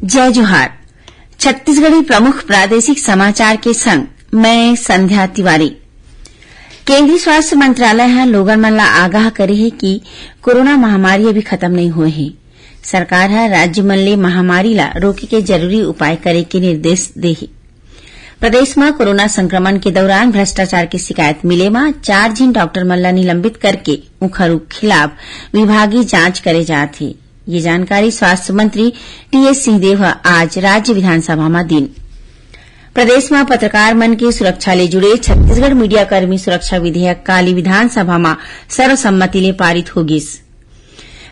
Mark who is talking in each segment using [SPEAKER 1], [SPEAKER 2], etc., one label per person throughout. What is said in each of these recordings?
[SPEAKER 1] जय जोहार। छत्तीसगढ़ी प्रमुख प्रादेशिक समाचार के संग मैं संध्या तिवारी। केंद्रीय स्वास्थ्य मंत्रालय ह लोगन मन ला आगाह करे हे कि कोरोना महामारी अभी खत्म नहीं हुए हे। सरकार ह राज्य मन ले महामारी ला रोके के जरूरी उपाय करे के निर्देश दे हे। प्रदेश में कोरोना संक्रमण के दौरान भ्रष्टाचार की शिकायत मिले में 4 झीन डॉक्टर मन ला निलंबित करके उखर खिलाफ विभागीय जांच करे जात हे। ये जानकारी स्वास्थ्य मंत्री टीएस सिंहदेव आज राज्य विधानसभा में दीन। प्रदेश में पत्रकार मन के सुरक्षा ले जुड़े छत्तीसगढ़ मीडिया कर्मी सुरक्षा विधेयक काली विधानसभा में सर्वसम्मति ले पारित हो गिस।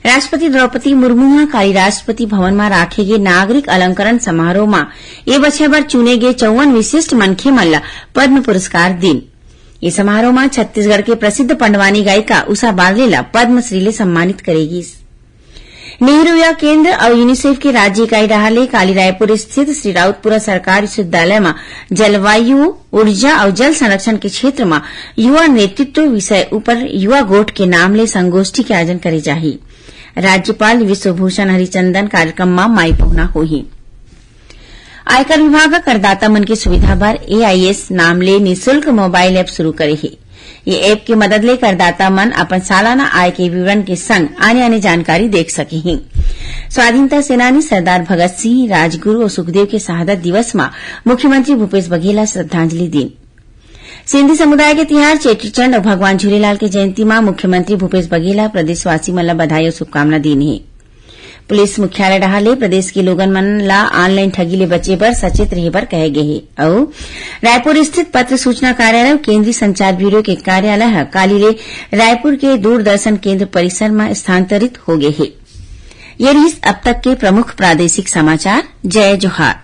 [SPEAKER 1] राष्ट्रपति द्रौपदी मुर्मू ह काली राष्ट्रपति भवन में राखे गे नागरिक अलंकरण समारोह में ए बछर बर चुने गे 54 विशिष्ट मनखे मन ला पद्म पुरस्कार दिन। ये समारोह में छत्तीसगढ़ के प्रसिद्ध पंडवानी गायिका उषा बागले ला पद्मश्री ले सम्मानित करेगिस। नेहरू युवा केंद्र और यूनिसेफ के राज्य इकाई रहाले काली रायपुर स्थित श्री राउतपुरा सरकारी विश्वविद्यालय में जलवायु, ऊर्जा और जल संरक्षण के क्षेत्र में युवा नेतृत्व विषय ऊपर युवा गोठ के नाम ले संगोष्ठी के आयोजन करे जाही। राज्यपाल विश्वभूषण हरिचंदन कार्यक्रम में माई पहुना होही। आयकर विभाग करदाता मन की सुविधा बर एआईएस नाम ले निःशुल्क मोबाइल ऐप शुरू करे हे। ये ऐप की मदद ले करदाता मन अपन सालाना आय के विवरण के संग आने जानकारी देख सके हैं। स्वाधीनता सेनानी सरदार भगत सिंह, राजगुरु और सुखदेव के शहादत दिवस में मुख्यमंत्री भूपेश बघेल श्रद्धांजलि दी। सिंधी समुदाय के तिहार चेटीचंड और भगवान झूलेलाल के जयंती में मुख्यमंत्री भूपेश बघेल प्रदेशवासी मन ला बधाई और शुभकामना दीन है। पुलिस मुख्यालय डहाले प्रदेश के लोगन मन ला ऑनलाइन ठगी ले बचे बर सचेत रहे बर कहे गे हे। और रायपुर स्थित पत्र सूचना कार्यालय और केंद्रीय संचार ब्यूरो के कार्यालय काली ले रायपुर के दूरदर्शन केंद्र परिसर में स्थानांतरित हो गए हे। ये रही अब तक के प्रमुख प्रादेशिक समाचार। जय जोहार।